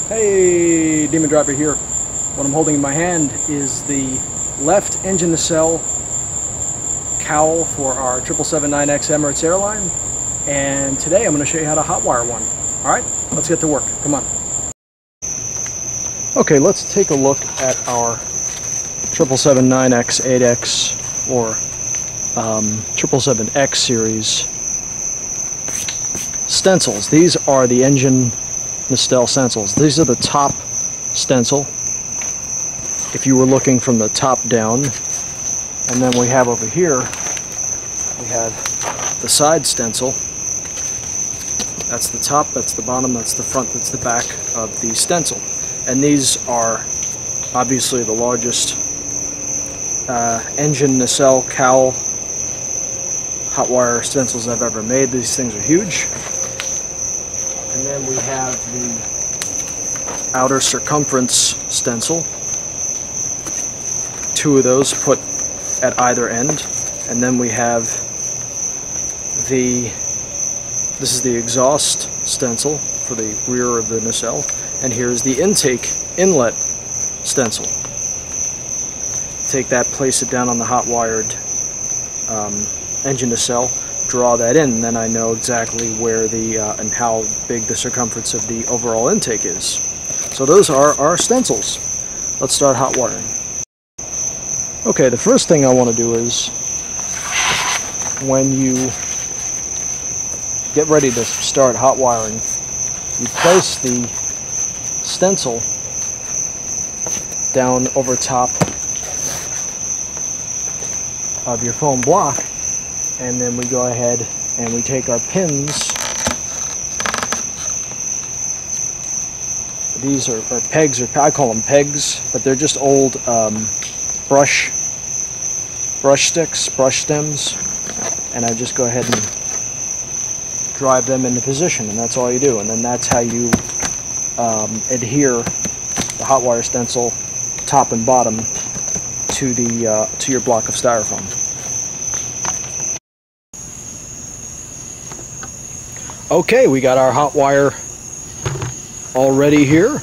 Hey, DemonDriver here. What I'm holding in my hand is the left engine nacelle cowl for our 777-9X Emirates airline, and today I'm going to show you how to hot wire one. Alright, let's get to work. Come on. Okay, let's take a look at our 777-9X 8X or 777X series stencils. These are the engine nacelle stencils. These are the top stencil if you were looking from the top down, and then we have over here we have the side stencil. That's the top, that's the bottom, that's the front, that's the back of the stencil, and these are obviously the largest engine nacelle cowl hot wire stencils I've ever made. These things are huge. And then we have the outer circumference stencil, two of those put at either end, and then we have this is the exhaust stencil for the rear of the nacelle, and here's the inlet stencil. Take that, place it down on the hot wired engine nacelle, draw that in, and then I know exactly where the and how big the circumference of the overall intake is. So those are our stencils. Let's start hot wiring. Okay, the first thing I want to do is, when you get ready to start hot wiring, you place the stencil down over top of your foam block, and then we go ahead and we take our pins. These are pegs, or I call them pegs, but they're just old brush sticks, brush stems, and I just go ahead and drive them into position, and that's all you do. And then that's how you adhere the hot wire stencil top and bottom to the to your block of styrofoam. Okay, we got our hot wire already here.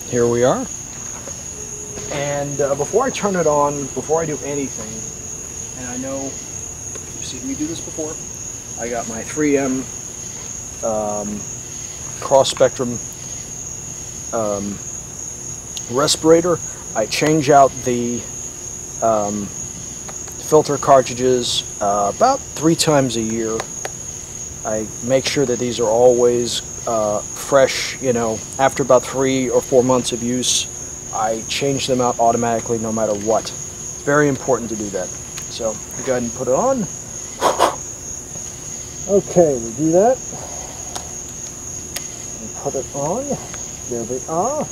Here we are. And before I turn it on, before I do anything, and I know you've seen me do this before, I got my 3M cross spectrum respirator. I change out the filter cartridges about 3 times a year. I make sure that these are always fresh. You know, after about 3 or 4 months of use, I change them out automatically no matter what. It's very important to do that. So we go ahead and put it on. Okay, we do that. And put it on. There we are.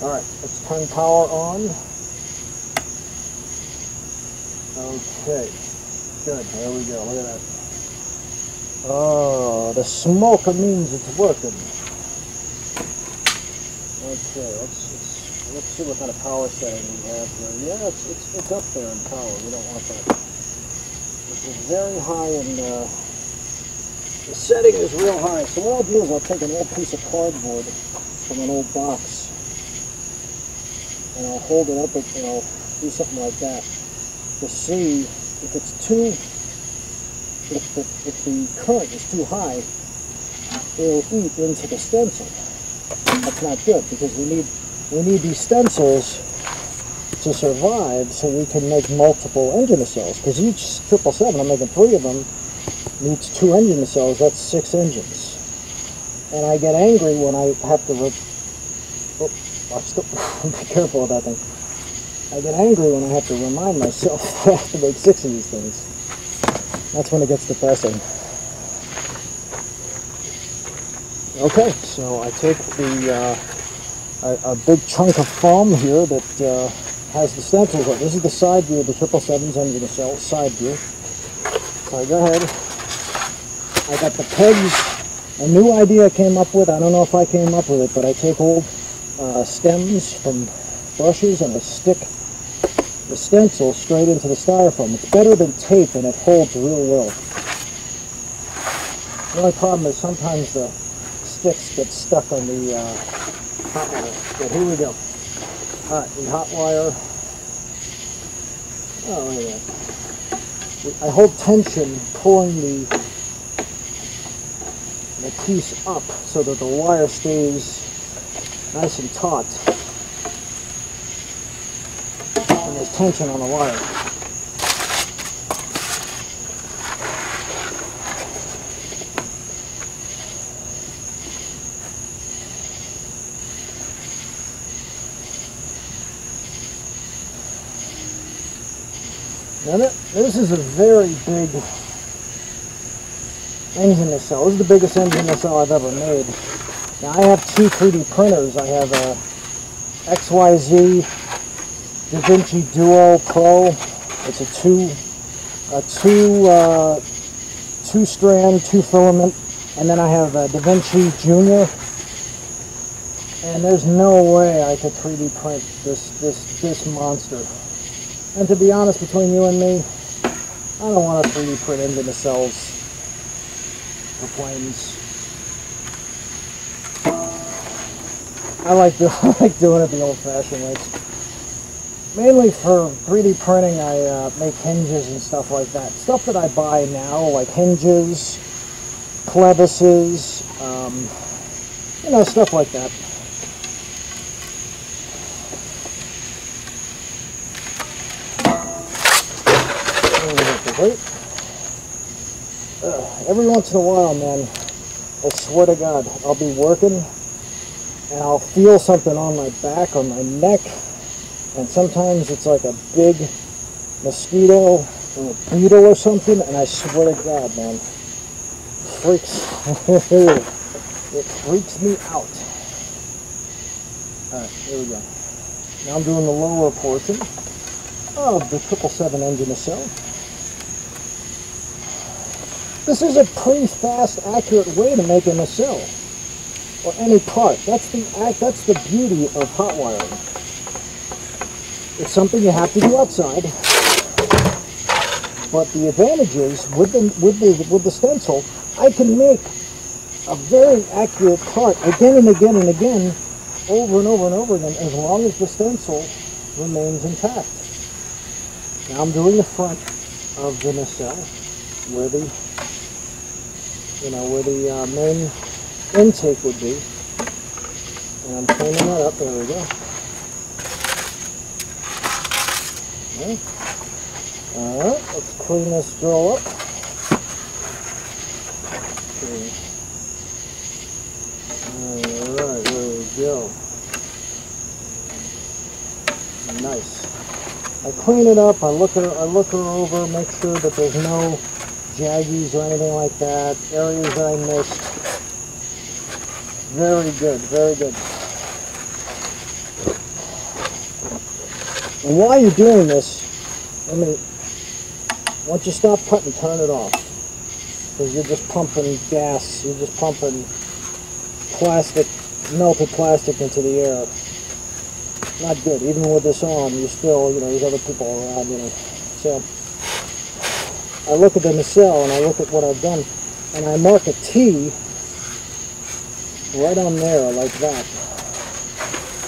Alright, let's turn power on. Okay, good. There we go. Look at that. Oh, the smoke means it's working. Okay, let's see what kind of power setting we have here. Yeah, it's up there in power. We don't want that. It's very high, and the setting is real high. So what I'll do is I'll take an old piece of cardboard from an old box, and I'll hold it up, and I'll do something like that to see if it's too. If the current is too high, it'll eat into the stencil. That's not good, because we need these stencils to survive, so we can make multiple engine nacelles. Because each 777, I'm making 3 of them, needs 2 engine nacelles. That's 6 engines. And I get angry when I have to. Be careful with that thing. I get angry when I have to remind myself that I have to make 6 of these things. That's when it gets depressing. Okay, so I take a big chunk of foam here that has the stencils on. This is the side view of the 777's engine nacelle, side view. So I go ahead. I got the pegs. A new idea I came up with. I don't know if I came up with it, but I take old stems from brushes and I stick the stencil straight into the styrofoam. It's better than tape, and it holds real well. The only problem is sometimes the sticks get stuck on the hot wire. But here we go. Alright, we hot wire. Oh, look at that. I hold tension pulling the piece up so that the wire stays nice and taut. And there's tension on the wire. Now this is a very big engine nacelle. This is the biggest engine nacelle I've ever made. Now I have two 3D printers. I have a XYZ DaVinci Duo Pro. It's a two strand, 2 filament, and then I have a DaVinci Junior. And there's no way I could 3D print this monster. And to be honest, between you and me, I don't want to 3D print engine nacelles for planes. I like doing it the old-fashioned way. Mainly for 3D printing, I make hinges and stuff like that. Stuff that I buy now, like hinges, clevises, you know, stuff like that. Every once in a while, man, I swear to God, I'll be working and I'll feel something on my back, on my neck, and sometimes it's like a big mosquito or a beetle or something, and I swear to God, man, it freaks me out. Alright, here we go. Now I'm doing the lower portion of the 777 engine nacelle. This is a pretty fast, accurate way to make a nacelle, or any part. That's the beauty of hot wiring. It's something you have to do outside, but the advantage is with the stencil, I can make a very accurate part again and again and again, over and over and over again, as long as the stencil remains intact. Now I'm doing the front of the nacelle, where the main intake would be, and I'm cleaning that up. There we go. Okay. Alright, let's clean this drill up. Okay. Alright, there we go. Nice. I clean it up, I look her over, make sure that there's no jaggies or anything like that, areas that I missed. Very good, very good. And while you're doing this, once you stop cutting, turn it off. Because you're just pumping gas, you're just pumping plastic, melted plastic into the air. Not good. Even with this on, you still, there's other people around, So, I look at the nacelle and I look at what I've done, and I mark a T right on there like that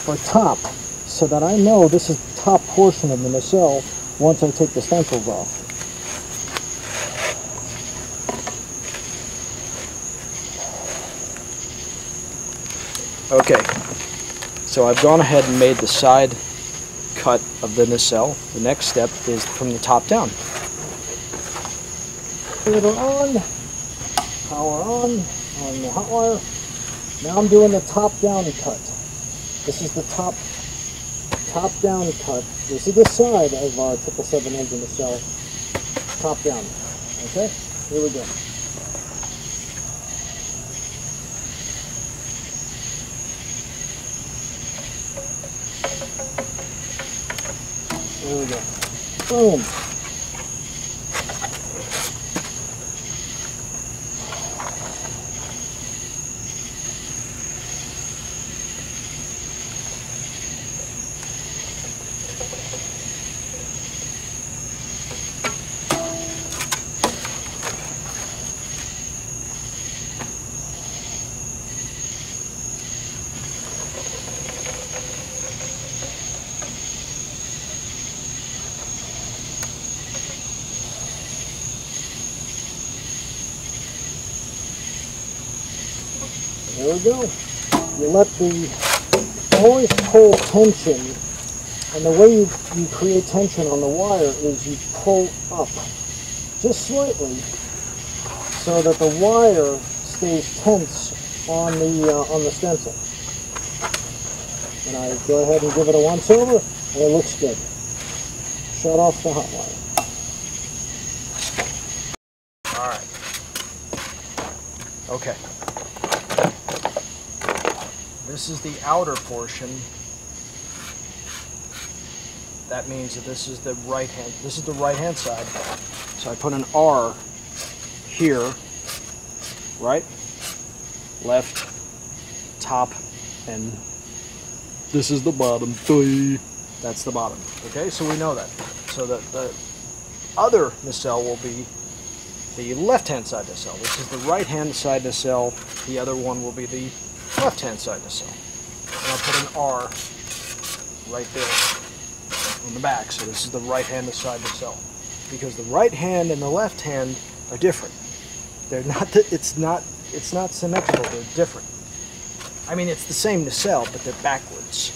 for top, so that I know this is the top portion of the nacelle once I take the stencils off. Okay, so I've gone ahead and made the side cut of the nacelle. The next step is from the top down. Filter on, power on the hot wire. Now I'm doing the top down cut. This is the top down cut. This is the side of our 777 engine nacelle. Top down. Okay, here we go. There we go. Boom. There we go. You let always pull tension, and the way you create tension on the wire is you pull up just slightly so that the wire stays tense on the stencil. And I go ahead and give it a once over, and it looks good. Shut off the hot wire. Alright. Okay. This is the outer portion. That means that this is the right hand side. So I put an R here, right, left, top, and this is the bottom. That's the bottom. Okay, so we know that. So that the other nacelle will be the left-hand side nacelle. This is the right-hand side nacelle. The other one will be the left-hand side nacelle. And I'll put an R right there on the back. So this is the right-hand side nacelle. Because the right hand and the left hand are different. They're not. It's not symmetrical. They're different. I mean, it's the same nacelle, but they're backwards.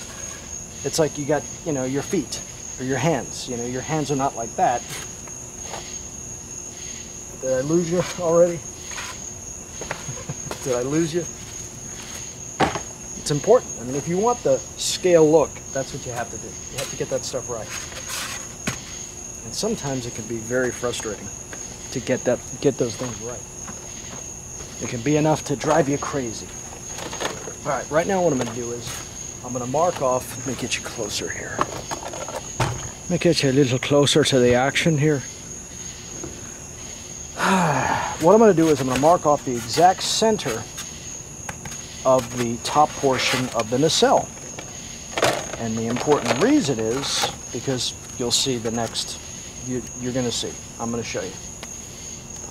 It's like you got, you know, your feet or your hands. You know, your hands are not like that. Did I lose you already? Did I lose you? It's important. I mean, if you want the scale look, that's what you have to do. You have to get that stuff right. And sometimes it can be very frustrating to get those things right. It can be enough to drive you crazy. All right, right now what I'm going to do is I'm going to mark off. Let me get you closer here. Let me get you a little closer to the action here. What I'm going to do is I'm going to mark off the exact center of the top portion of the nacelle. And the important reason is because you'll see the next, you're going to see. I'm going to show you.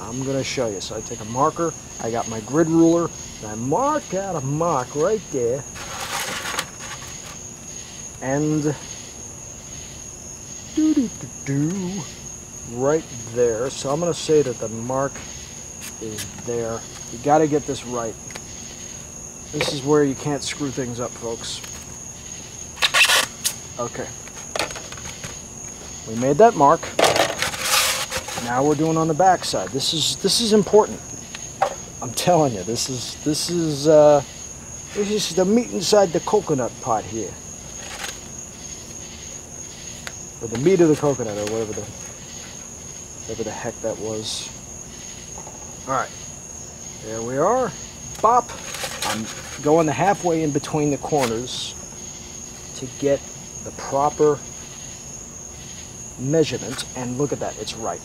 I'm going to show you. So I take a marker, I got my grid ruler, and I mark out a mark right there. And right there. So I'm going to say that the mark is there. You got to get this right. This is where you can't screw things up, folks. Okay. We made that mark. Now we're doing on the back side. This is important. I'm telling you, this is the meat inside the coconut pot here. Or the meat of the coconut, or whatever the heck that was. Alright. There we are. Bop. I'm going the halfway in between the corners to get the proper measurement, and look at that, it's right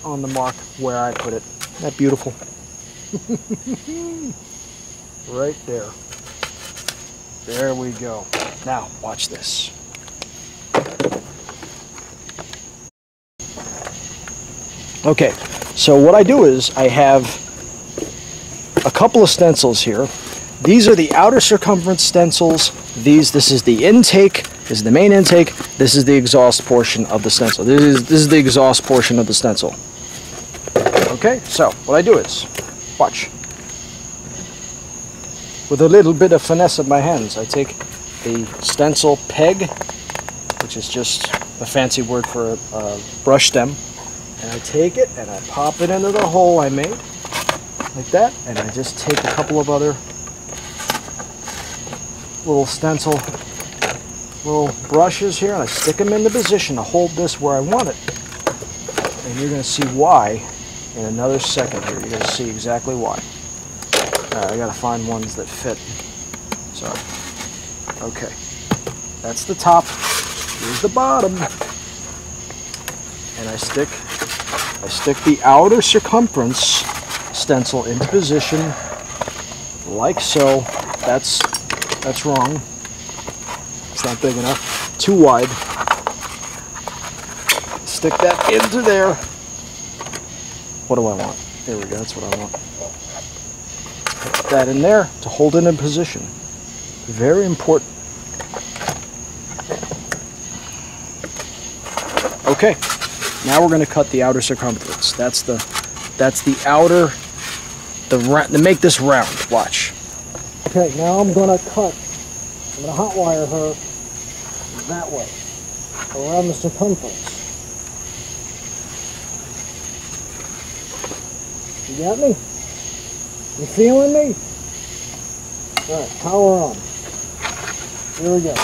on the mark where I put it. Isn't that beautiful? Right there. There we go. Now watch this. Okay, so what I do is I have a couple of stencils here. These are the outer circumference stencils. This is the intake. This is the main intake. This is the exhaust portion of the stencil. This is the exhaust portion of the stencil. Okay, so what I do is, watch. With a little bit of finesse of my hands, I take the stencil peg, which is just a fancy word for a brush stem, and I take it and I pop it into the hole I made, like that, and I just take a couple of other little stencil little brushes here, and I stick them into position to hold this where I want it. And you're going to see why in another second here. You're going to see exactly why. Alright, I got to find ones that fit. Sorry. Okay. That's the top. Here's the bottom. And I stick the outer circumference stencil into position like so. That's wrong. It's not big enough. Too wide. Stick that into there. What do I want? There we go. That's what I want. Put that in there to hold it in position. Very important. Okay. Now we're going to cut the outer circumference. That's the outer, to make this round. Watch. Okay, now I'm going to hot wire her that way, around the circumference. You got me? You feeling me? Alright, power on. Here we go.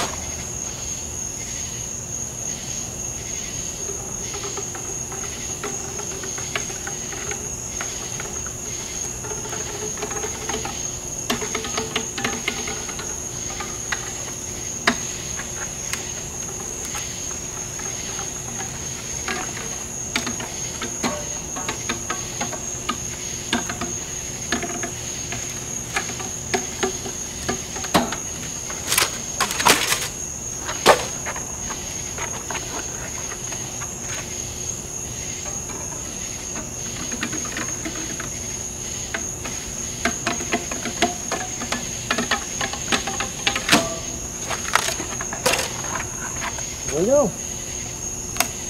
There we go.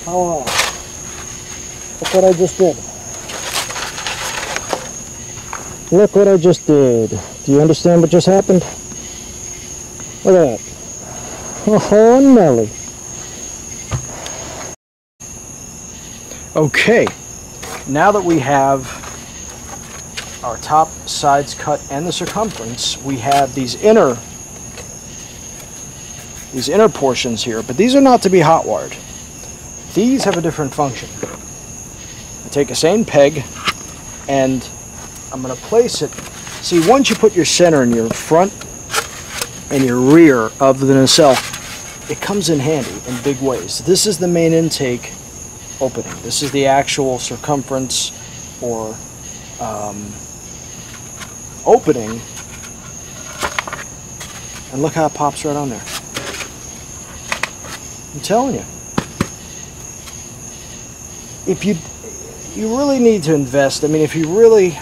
Power on. Look what I just did. Look what I just did. Do you understand what just happened? Look at that. Oh, Nelly. Okay, now that we have our top sides cut and the circumference, we have these inner portions here, but these are not to be hot wired. These have a different function. I take a same peg and I'm going to place it. See, once you put your center in your front and your rear of the nacelle, it comes in handy in big ways. This is the main intake opening. This is the actual circumference or opening, and look how it pops right on there. I'm telling you, if you really need to invest. I mean, if you really,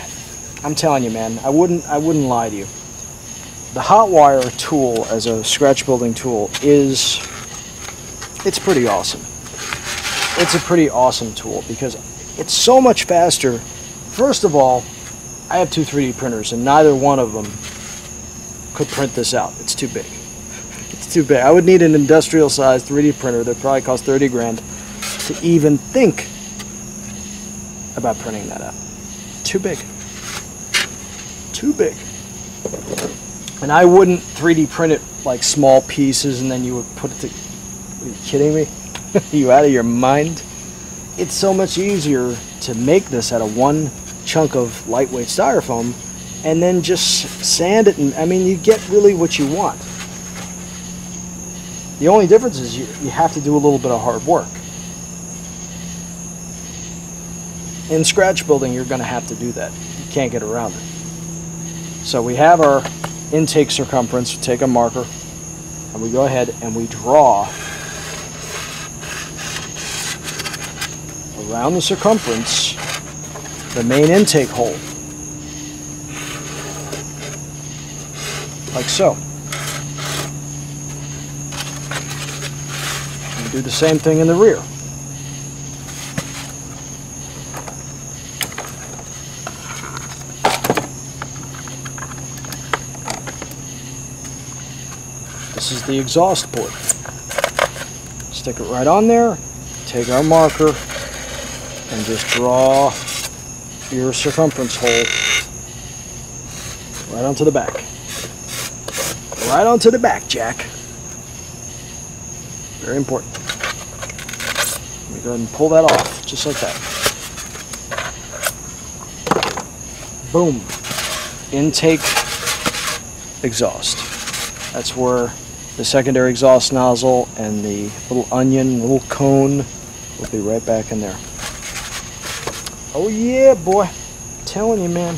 I'm telling you, man, I wouldn't lie to you. The hot wire tool as a scratch building tool it's pretty awesome. It's a pretty awesome tool because it's so much faster. First of all, I have two 3D printers and neither one of them could print this out. It's too big. It's too big. I would need an industrial sized 3D printer that probably costs 30 grand to even think about printing that out. Too big. Too big. And I wouldn't 3D print it like small pieces and then you would put it to... Are you kidding me? Are you out of your mind? It's so much easier to make this out of one chunk of lightweight styrofoam and then just sand it, and I mean, you get really what you want. The only difference is you have to do a little bit of hard work. In scratch building, you're going to have to do that. You can't get around it. So we have our intake circumference. We take a marker and we go ahead and we draw around the circumference the main intake hole, like so. And do the same thing in the rear. This is the exhaust port. Stick it right on there, take our marker, and just draw your circumference hole right onto the back. Right onto the back, Jack. Very important. Let me go ahead and pull that off, just like that. Boom. Intake, exhaust. That's where the secondary exhaust nozzle and the little onion, little cone will be right back in there. Oh yeah, boy. I'm telling you, man.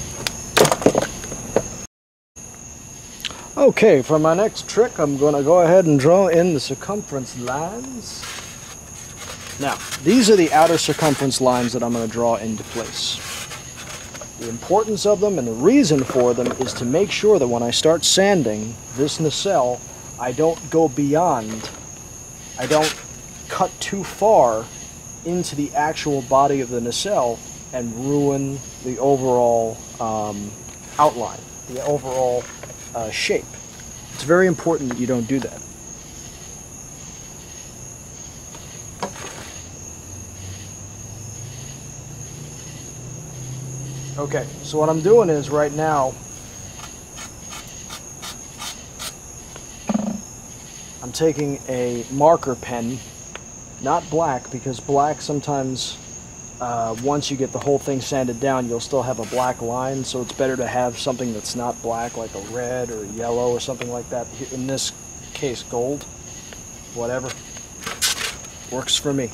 Okay, for my next trick, I'm going to go ahead and draw in the circumference lines. Now, these are the outer circumference lines that I'm going to draw into place. The importance of them and the reason for them is to make sure that when I start sanding this nacelle, I don't go beyond, I don't cut too far into the actual body of the nacelle and ruin the overall outline, the overall shape. It's very important that you don't do that. Okay, so what I'm doing is right now, I'm taking a marker pen, not black, because black sometimes, once you get the whole thing sanded down, you'll still have a black line, so it's better to have something that's not black, like a red or yellow or something like that. In this case, gold, whatever, works for me.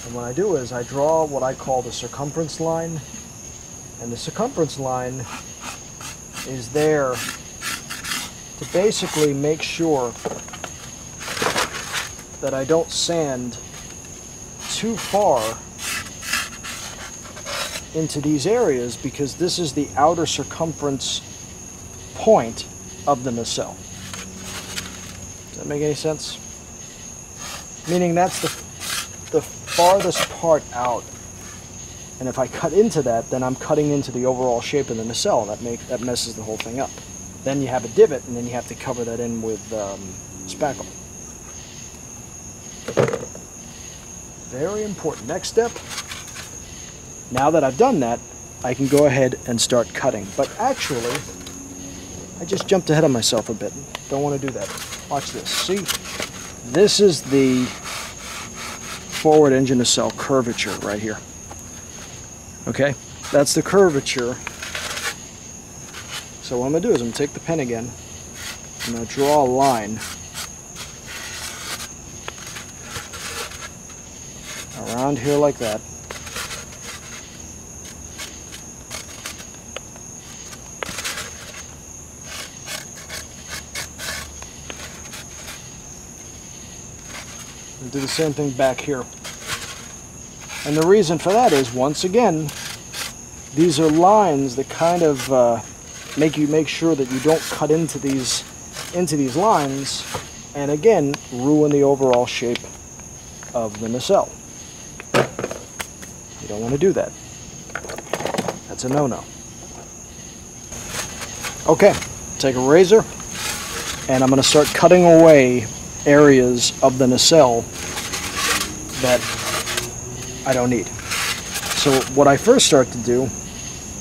And what I do is I draw what I call the circumference line, and the circumference line is there to basically make sure that I don't sand too far into these areas, because this is the outer circumference point of the nacelle. Does that make any sense? Meaning that's the farthest part out, and if I cut into that, then I'm cutting into the overall shape of the nacelle. That messes the whole thing up. Then you have a divot, and then you have to cover that in with spackle. Very important. Next step, now that I've done that, I can go ahead and start cutting. But actually, I just jumped ahead of myself a bit. Don't want to do that. Watch this. See, this is the forward engine nacelle curvature right here. Okay, that's the curvature. So what I'm going to do is I'm going to take the pen again. I'm going to draw a line around here like that. And do the same thing back here. And the reason for that is, once again, these are lines that kind of make sure that you don't cut into these lines, and again ruin the overall shape of the nacelle. You don't want to do that. That's a no-no. Okay, take a razor, and I'm going to start cutting away areas of the nacelle that I don't need. So what I first start to do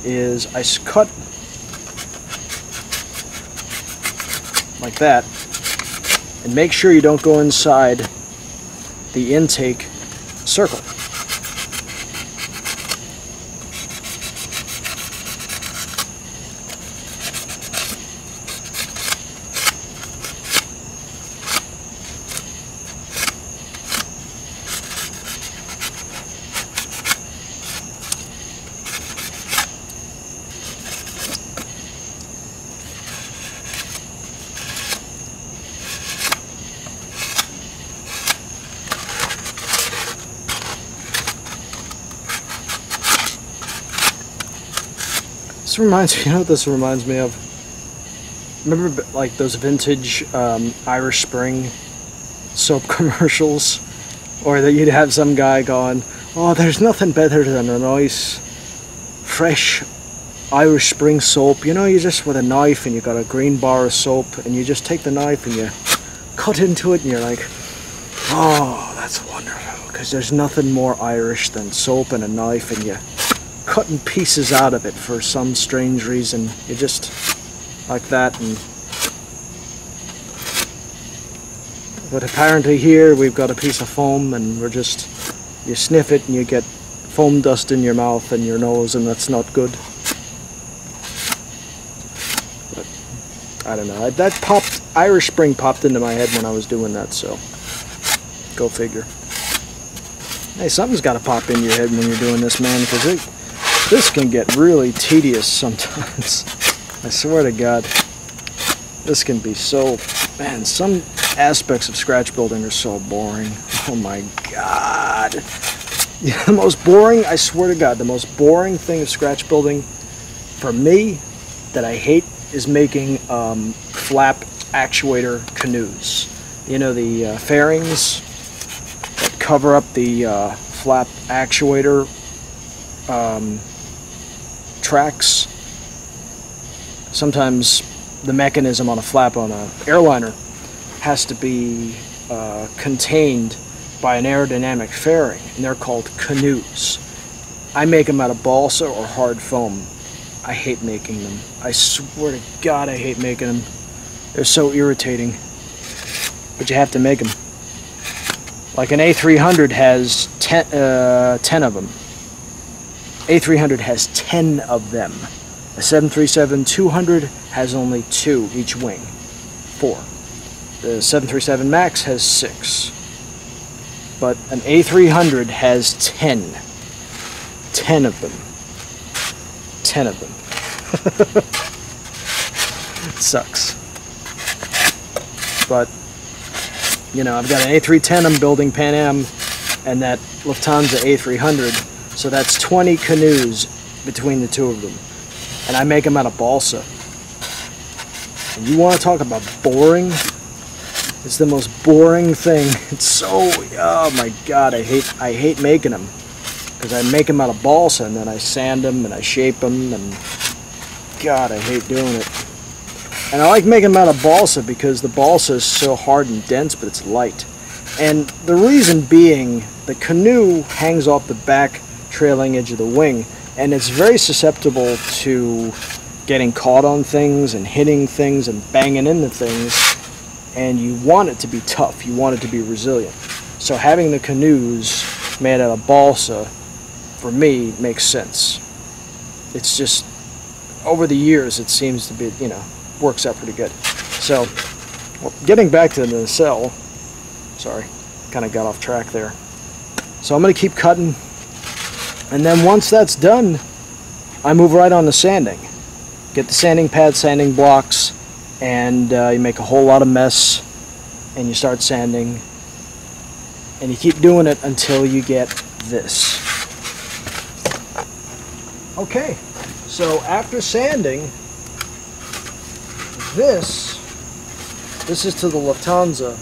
is I cut like that, and make sure you don't go inside the intake circle. This reminds me, you know what this reminds me of? Remember like those vintage Irish Spring soap commercials? Or that you'd have some guy going, oh, there's nothing better than a nice, fresh Irish Spring soap. You know, you just with a knife and you got a green bar of soap and you just take the knife and you cut into it and you're like, oh, that's wonderful. Because there's nothing more Irish than soap and a knife, and you cutting pieces out of it for some strange reason. You just like that. And but apparently here we've got a piece of foam, and we're just, you sniff it and you get foam dust in your mouth and your nose, and that's not good. But I don't know, that popped, Irish Spring popped into my head when I was doing that, so go figure. Hey, something's got to pop in your head when you're doing this, man, because this can get really tedious sometimes. I swear to God, this can be so, man, some aspects of scratch building are so boring. Oh my God. Yeah, the most boring, I swear to God, the most boring thing of scratch building for me that I hate is making flap actuator canoes. You know, the fairings that cover up the flap actuator tracks. sometimes the mechanism on a flap on an airliner has to be contained by an aerodynamic fairing, and they're called canoes. I make them out of balsa or hard foam. I hate making them. I swear to God, I hate making them. They're so irritating, but you have to make them. Like an A300 has 10 of them. A300 has 10 of them. A 737-200 has only 2 each wing. 4. The 737 MAX has 6. But an A300 has 10. 10 of them. 10 of them. It sucks. But, you know, I've got an A310 I'm building, Pan Am, and that Lufthansa A300. So that's 20 canoes between the two of them. And I make them out of balsa. And you want to talk about boring? It's the most boring thing. It's so, oh my God, I hate making them. Because I make them out of balsa, and then I sand them, and I shape them, and God, I hate doing it. And I like making them out of balsa because the balsa is so hard and dense, but it's light. And the reason being, the canoe hangs off the back trailing edge of the wing, and it's very susceptible to getting caught on things and hitting things and banging into things, and you want it to be tough, you want it to be resilient. So having the canoes made out of balsa, for me, makes sense. It's just, over the years, it seems to be, you know, works out pretty good. So, well, getting back to the nacelle, sorry, kind of got off track there. So I'm going to keep cutting, and then once that's done, I move right on to sanding. Get the sanding pad, sanding blocks, and you make a whole lot of mess, and you start sanding, and you keep doing it until you get this. Okay, so after sanding, this is to the Lufthansa,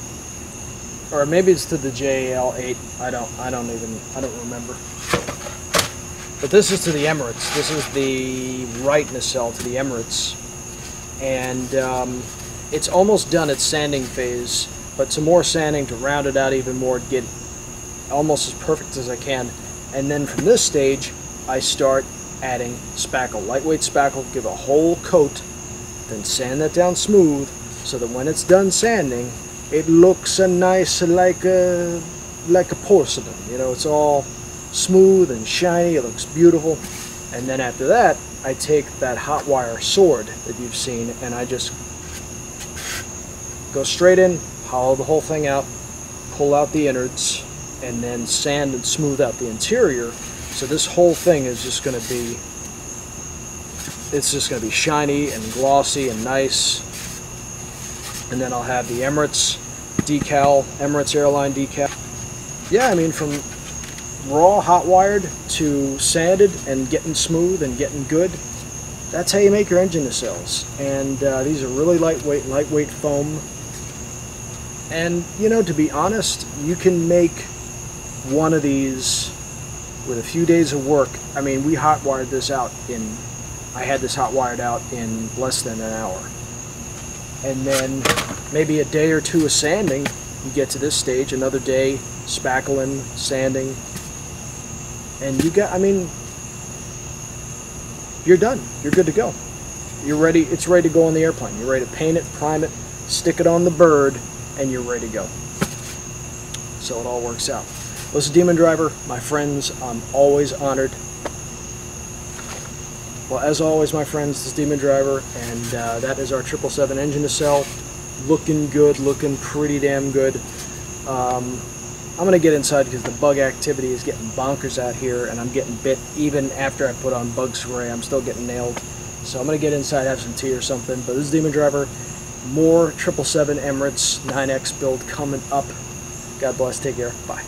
or maybe it's to the JL8. I don't remember. But this is to the Emirates. This is the right nacelle to the Emirates, and it's almost done its sanding phase, but some more sanding to round it out even more, to get almost as perfect as I can. And then from this stage, I start adding spackle, lightweight spackle, give a whole coat, then sand that down smooth, so that when it's done sanding, it looks a nice like a porcelain. You know, it's all smooth and shiny. It looks beautiful. And then after that, I take that hot wire sword that you've seen, and I just go straight in, hollow the whole thing out, pull out the innards, and then sand and smooth out the interior. So this whole thing is just going to be, it's just going to be shiny and glossy and nice. And then I'll have the Emirates decal, Emirates airline decal. Yeah, I mean, from raw hot wired to sanded and getting smooth and getting good, that's how you make your engine nacelles. And these are really lightweight foam. And, you know, to be honest, you can make one of these with a few days of work. I mean, we hot wired this out in, I had this hot wired out in less than an hour. And then maybe a day or two of sanding, you get to this stage, another day spackling, sanding, and you got, I mean, you're done. You're good to go. You're ready, it's ready to go on the airplane. You're ready to paint it, prime it, stick it on the bird, and you're ready to go. So it all works out. This is DemonDriver, my friends. I'm always honored. Well, as always, my friends, this is DemonDriver, and that is our 777 engine nacelle. Looking good, looking pretty damn good. I'm going to get inside because the bug activity is getting bonkers out here, and I'm getting bit even after I put on bug spray. I'm still getting nailed. So I'm going to get inside, have some tea or something. But this is DemonDriver. More 777 Emirates 9X build coming up. God bless. Take care. Bye.